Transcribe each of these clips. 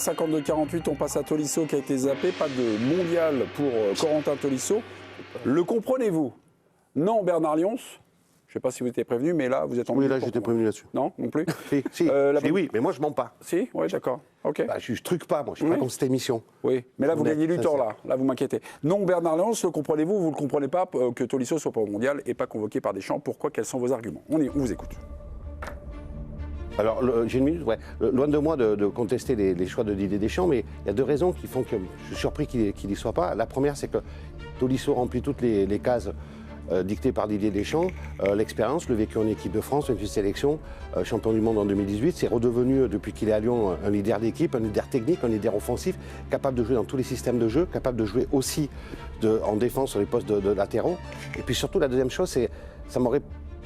52-48, on passe à Tolisso qui a été zappé. Pas de mondial pour Corentin Tolisso. Le comprenez-vous? Non, Bernard Lyons. Je ne sais pas si vous étiez prévenu, mais là, vous êtes en Oui, là, j'étais prévenu là-dessus. Non, non plus. Si, oui, mais moi, je mens pas. Si, oui, d'accord. Ok. Bah, je truque pas, moi. Je suis pas comme cette émission. Oui, mais là, vous gagnez du temps, là. Là, vous m'inquiétez. Non, Bernard Lyons, le comprenez-vous? Vous ne le comprenez pas que Tolisso soit pas au mondial et pas convoqué par Deschamps. Pourquoi? Quels sont vos arguments? On vous écoute. Alors, j'ai une minute, ouais. Loin de moi de contester les choix de Didier Deschamps, mais il y a deux raisons qui font que je suis surpris qu'il n'y soit pas. La première, c'est que Tolisso remplit toutes les cases dictées par Didier Deschamps. L'expérience, le vécu en équipe de France, une sélection, champion du monde en 2018. C'est redevenu, depuis qu'il est à Lyon, un leader d'équipe, un leader technique, un leader offensif, capable de jouer dans tous les systèmes de jeu, capable de jouer aussi en défense sur les postes de latéraux. Et puis surtout, la deuxième chose, c'est ça m'aurait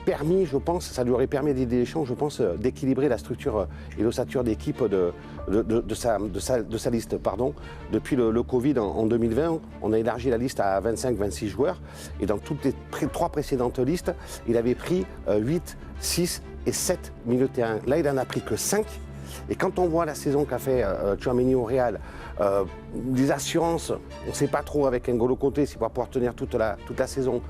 permis, je pense, ça lui aurait permis à Didier Deschamps, je pense, d'équilibrer la structure et l'ossature d'équipe de sa liste. Pardon. Depuis le Covid en 2020, on a élargi la liste à 25-26 joueurs. Et dans toutes les trois précédentes listes, il avait pris 8, 6 et 7 milieux de terrain. Là, il n'en a pris que 5. Et quand on voit la saison qu'a fait Tchouaméni au Real, des assurances, on ne sait pas trop avec N'Golo Kanté s'il va pouvoir tenir toute la saison,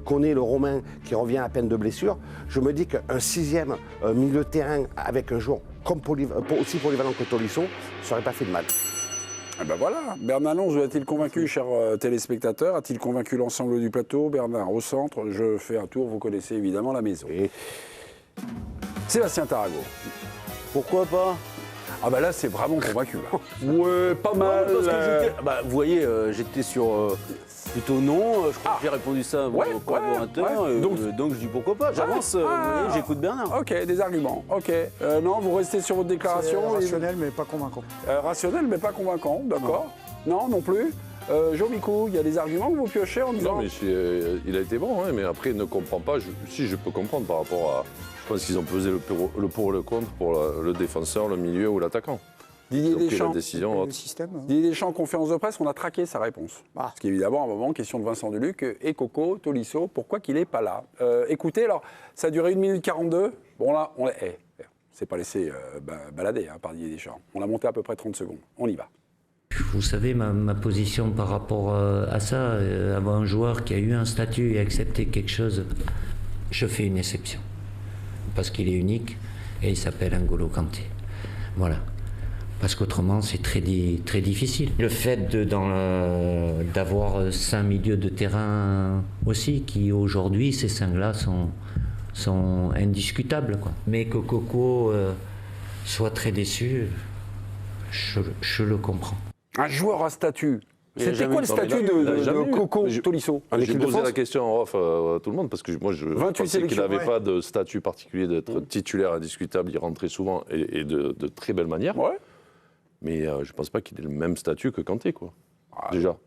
Koné, le Romain, qui revient à peine de blessure, je me dis qu'un sixième milieu de terrain avec un joueur aussi polyvalent que Tolisso, ça n'aurait pas fait de mal. Eh ben voilà, Bernard Lyons vous a-t-il convaincu, chers téléspectateurs? A-t-il convaincu l'ensemble du plateau? Bernard au centre, je fais un tour, vous connaissez évidemment la maison. Et... Sébastien Tarago. Pourquoi pas? Ah bah là c'est vraiment convaincu là. Ouais, pas mal. Parce que bah, vous voyez, j'étais sur plutôt non, je crois que j'ai répondu ça au collaborateur, donc je dis pourquoi pas, j'avance, vous voyez, j'écoute Bernard. Ok, des arguments, ok. Non, vous restez sur votre déclaration. Rationnel mais pas convaincant. Rationnel mais pas convaincant, d'accord. Non plus. Jean Micou, il y a des arguments que vous piochez en disant... Non, mais il a été bon, hein, mais après, il ne comprend pas. Si, je peux comprendre par rapport à... Je pense qu'ils ont pesé le pour et le contre pour le défenseur, le milieu ou l'attaquant. Didier Deschamps, Didier Deschamps, conférence de presse, on a traqué sa réponse. Parce qu'évidemment, à un moment, question de Vincent Deluc et Coco, Tolisso, pourquoi qu'il n'est pas là? Écoutez, alors, ça a duré 1 minute 42. Bon, là, on l'a... c'est pas laissé balader par Didier Deschamps. On l'a monté à peu près 30 secondes. On y va. Vous savez, ma position par rapport à ça, avoir un joueur qui a eu un statut et accepté quelque chose, je fais une exception. Parce qu'il est unique et il s'appelle N'Golo Kanté. Voilà. Parce qu'autrement, c'est très difficile. Le fait d'avoir 5 milieux de terrain aussi, qui aujourd'hui, ces 5-là sont indiscutables, quoi. Mais que Coco soit très déçu, je le comprends. Un joueur à statut. C'était quoi le statut de Coco Tolisso? J'ai posé la question en off à tout le monde parce que moi je pensais qu'il n'avait pas de statut particulier d'être titulaire indiscutable, il rentrait souvent et de très belle manière. Ouais. Mais je ne pense pas qu'il ait le même statut que Kanté, quoi. Déjà.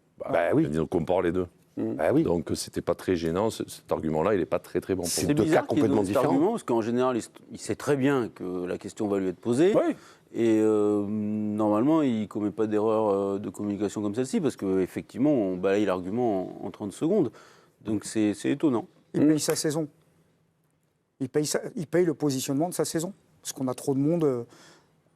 Oui. On compare les deux. Oui. Donc c'était pas très gênant, cet argument-là, il n'est pas très bon pour moi. C'est bizarre complètement différent. Argument, parce qu'en général, il sait très bien que la question va lui être posée. Oui. Et normalement, il ne commet pas d'erreur de communication comme celle-ci, parce qu'effectivement, on balaye l'argument en 30 secondes. Donc c'est étonnant. Il paye sa saison. Il paye le positionnement de sa saison. Parce qu'on a trop de monde.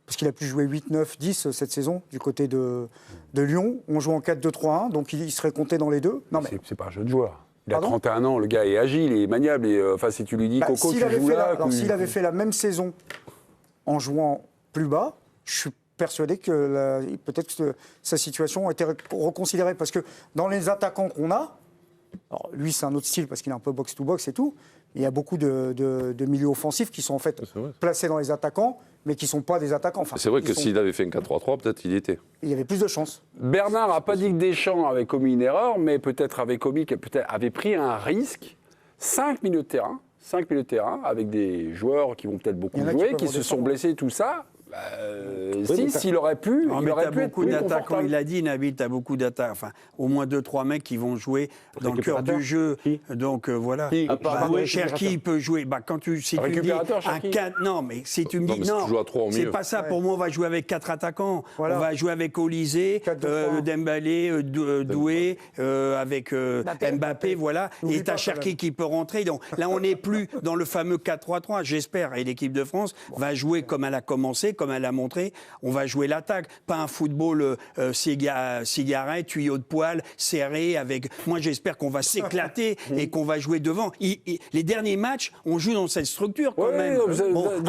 Parce qu'il a pu jouer 8, 9, 10 cette saison du côté de Lyon. On joue en 4-2-3-1, donc il serait compté dans les deux. Non, mais... C'est pas un jeune joueur. Il a 31 ans, le gars est agile, il est maniable. Et, si tu lui dis, Coco, tu joues là... S'il avait fait la même saison en jouant plus bas, je suis persuadé que peut-être que sa situation a été reconsidérée. Parce que dans les attaquants qu'on a, alors lui c'est un autre style parce qu'il est un peu box-to-box et tout, il y a beaucoup de milieux offensifs qui sont en fait placés dans les attaquants, mais qui ne sont pas des attaquants. Enfin, c'est vrai que s'il avait fait un 4-3-3, peut-être il y était. Il y avait plus de chances. Bernard n'a pas dit que Deschamps avait commis une erreur, mais peut-être avait pris un risque. 5 milieux de terrain, avec des joueurs qui vont peut-être beaucoup jouer, qui se sont blessés, tout ça. S'il aurait pu, non, il aurait pu être beaucoup d'attaquants. Il a dit, Nabil, tu as beaucoup d'attaquants. Enfin, au moins 2-3 mecs qui vont jouer dans le cœur du jeu. Donc voilà. Cherki peut jouer. Quand si tu me dis un 4, non, mais si tu me dis non, c'est pas ça. Pour moi, on va jouer avec 4 attaquants. Voilà. On va jouer avec Olysée, Dembélé, Doué, avec Mbappé, voilà. Et t'as Cherki qui peut rentrer. Donc là, on n'est plus dans le fameux 4-3-3. J'espère. Et l'équipe de France va jouer comme elle a commencé. comme elle a montré, on va jouer l'attaque. Pas un football cigarette, tuyau de poil, serré. Moi, j'espère qu'on va s'éclater et qu'on va jouer devant. Les derniers matchs, on joue dans cette structure quand même.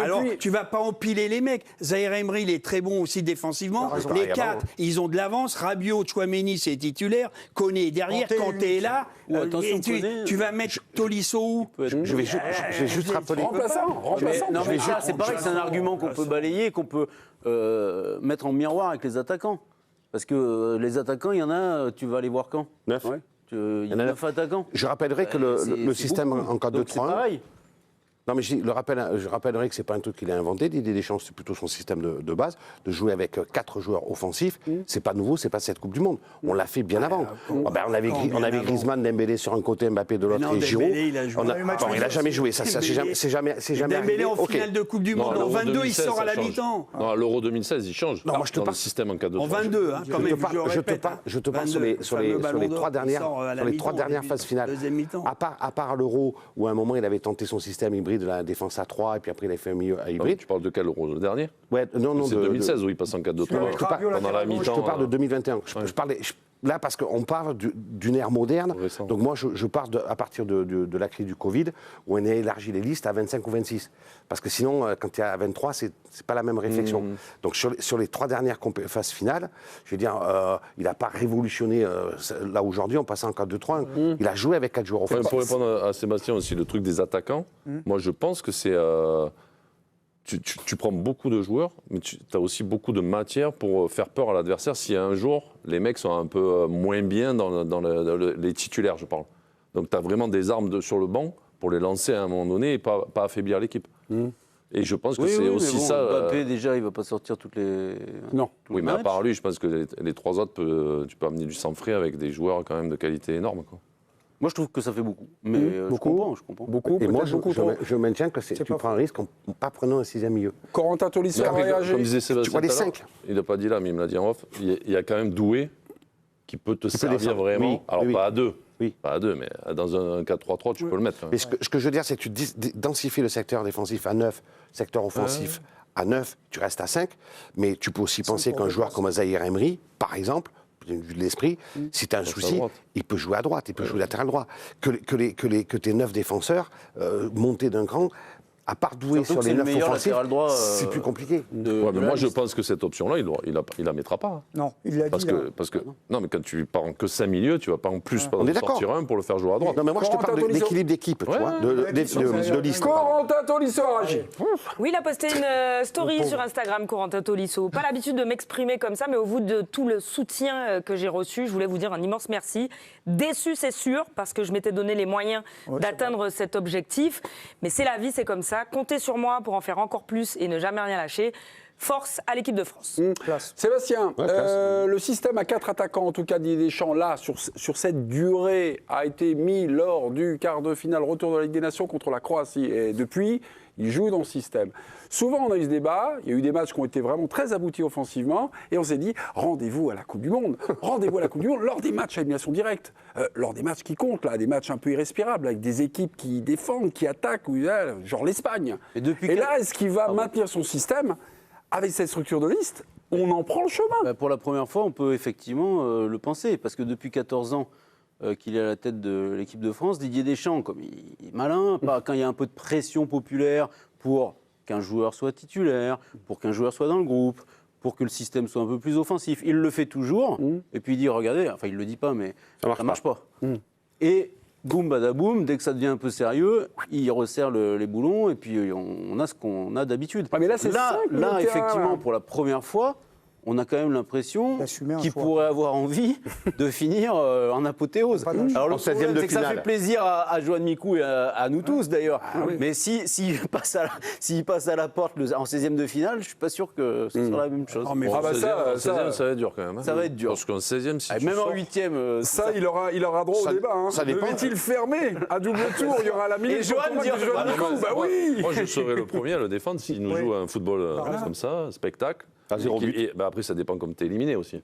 Alors, tu vas pas empiler les mecs. Zahir Emery, il est très bon aussi défensivement. Les 4, ils ont de l'avance. Rabiot, Tchouaméni, c'est titulaire. Koné derrière, Kanté est là. Attention, tu vas mettre Tolisso où? Je vais juste rappeler. Remplaçant. Non, mais ça, c'est pareil, c'est un argument qu'on peut balayer, qu'on peut mettre en miroir avec les attaquants. Parce que les attaquants, il y en a, tu vas les voir quand? 9. Il y en a 9 attaquants. Je rappellerai que le système en 4-2-3. C'est pareil. Non, mais je rappellerai que ce n'est pas un truc qu'il a inventé. Didier Deschamps, c'est plutôt son système de base, de jouer avec 4 joueurs offensifs. C'est pas nouveau, c'est pas cette Coupe du Monde. On l'a fait bien avant. On avait Griezmann, Dembélé sur un côté, Mbappé de l'autre et Giroud. Il n'a jamais joué. Ça, c'est jamais Dembélé arrivé. en finale de Coupe du Monde. En 22, il sort à la mi-temps. Non, à l'Euro 2016, il change. Non, moi, je te dans parle. le système en 4-2-3. En 22, quand même. Je te parle sur les 3 dernières phases finales. À part l'Euro, où à un moment, il avait tenté son système hybride de la défense à 3, et puis après, il a fait un milieu à hybride. Tu parle de quel Euro? Le dernier? Ouais, non, c'est 2016 où il passe en 4-2-3. Pendant la mi-temps. Je te parle de 2021. Je parlais, là, parce qu'on parle d'une ère moderne. Récent. Donc moi, je pars à partir de la crise du Covid, où on a élargi les listes à 25 ou 26. Parce que sinon, quand tu es à 23, c'est pas la même réflexion. Donc sur les 3 dernières phases finales, je veux dire, il n'a pas révolutionné là aujourd'hui en passant en 4-2-3. Il a joué avec 4 joueurs offensifs. Pour répondre à Sébastien aussi, le truc des attaquants, moi je pense que c'est... Tu prends beaucoup de joueurs, mais tu as aussi beaucoup de matière pour faire peur à l'adversaire si un jour les mecs sont un peu moins bien dans les titulaires, je parle. Donc tu as vraiment des armes sur le banc pour les lancer à un moment donné et pas affaiblir l'équipe. Et je pense que c'est aussi ça. Mbappé, déjà, il ne va pas sortir toutes les. Non. Oui, mais à part lui, je pense que les 3 autres, tu peux amener du sang frais avec des joueurs quand même de qualité énorme, quoi. Moi, je trouve que ça fait beaucoup. Mais je comprends. Beaucoup, et moi, je maintiens que tu prends un risque en pas prenant un 6e milieu. Corentin Tolisso a réagi. Comme disait Sébastien, tu vois les 5. Il n'a pas dit là, mais il me l'a dit en off. Il y a quand même Doué qui peut te servir vraiment. Oui, alors, pas à 2. Oui. Pas à 2, mais dans un 4-3-3, tu peux le mettre. Mais ce que je veux dire, c'est que tu densifies le secteur défensif à 9, secteur offensif à 9, tu restes à 5. Mais tu peux aussi penser qu'un joueur comme Zahir Emery, par exemple, vu de l'esprit, si tu as un souci, il peut jouer à droite, il peut jouer latéral droit. Que tes 9 défenseurs montés d'un cran, à part Doué sur les 9 offensifs, c'est plus compliqué. Mais moi, je pense que cette option-là, il la mettra pas. Non, il l'a dit. Parce que non, mais quand tu pars en que 5 milieux, tu vas pas en plus sortir un pour le faire jouer à droite. Non, mais moi, je te parle d'équilibre d'équipe, tu vois, de liste. Corentin Tolisso a réagi. Oui, il a posté une story sur Instagram, Corentin Tolisso. Pas l'habitude de m'exprimer comme ça, mais au vu de tout le soutien que j'ai reçu, je voulais vous dire un immense merci. Déçu, c'est sûr, parce que je m'étais donné les moyens d'atteindre cet objectif. Mais c'est la vie, c'est comme ça. Comptez sur moi pour en faire encore plus et ne jamais rien lâcher. Force à l'équipe de France. Sébastien, le système à 4 attaquants, en tout cas Didier Deschamps, là, sur cette durée, a été mis lors du quart de finale retour de la Ligue des Nations contre la Croatie. Et depuis, il joue dans ce système. Souvent, on a eu ce débat, il y a eu des matchs qui ont été vraiment très aboutis offensivement, et on s'est dit, rendez-vous à la Coupe du Monde. Rendez-vous à la Coupe du Monde lors des matchs à élimination directe, lors des matchs qui comptent, là, des matchs un peu irrespirables, avec des équipes qui défendent, qui attaquent, genre l'Espagne. Et là, est-ce qu'il va maintenir son système avec cette structure de liste? On en prend le chemin. Pour la première fois, on peut effectivement le penser, parce que depuis 14 ans qu'il est à la tête de l'équipe de France, Didier Deschamps, comme il est malin, quand il y a un peu de pression populaire pour qu'un joueur soit titulaire, pour qu'un joueur soit dans le groupe, pour que le système soit un peu plus offensif, il le fait toujours, et puis il dit, regardez, enfin il ne le dit pas, mais ça marche pas. Et boum, badaboum, dès que ça devient un peu sérieux, il resserre les boulons, et puis on a ce qu'on a d'habitude. Mais là, effectivement, pour la première fois, on a quand même l'impression qu'il pourrait avoir envie de finir en apothéose. Alors le problème, c'est que ça fait plaisir à Joan Micou et à nous tous d'ailleurs. Mais s'il passe à la porte en 16e de finale, je ne suis pas sûr que ce sera la même chose. Ça va être dur quand même. Ça va être dur. Parce qu'en 16e, si même en 8e... Ça, il aura droit au débat. Devait-il fermer à double tour? Il y aura la minute. Et Joan dire bah oui. Moi, je serais le premier à le défendre s'il nous joue un football comme ça, spectacle. Après, ça dépend comme tu es éliminé aussi.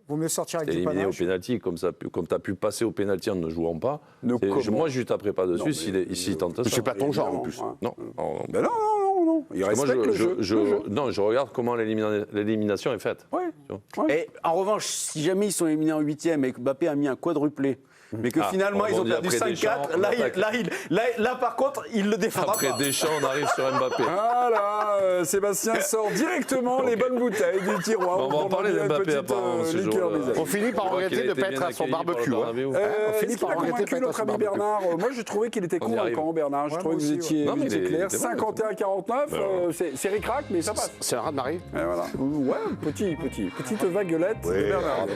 Vaut mieux sortir avec du panache. Éliminé au pénalty, comme tu as pu passer au pénalty en ne jouant pas. Moi, je ne taperai pas dessus s'il tente ça. C'est pas ton genre en plus. Non. Non, non. Il respecte le jeu. Non, je regarde comment l'élimination est faite. Ouais. Et en revanche, si jamais ils sont éliminés en 8e et que Mbappé a mis un quadruplé, mais que finalement ils ont perdu 5-4, là par contre, il le défendra pas. Après Deschamps, on arrive sur Mbappé. Voilà, Sébastien sort directement les bonnes bouteilles du tiroir. On va en parler d'Mbappé apparemment ce jour-là. On finit par regretter de ne pas être à son barbecue. On finit par regretter notre ami Bernard. Moi, je trouvais qu'il était convaincant, Bernard. Je trouvais que vous étiez clair. 51-49, c'est ric-rac, mais ça passe. C'est un raz-de-marée. Voilà. Ouais, petite vaguelette de Bernard.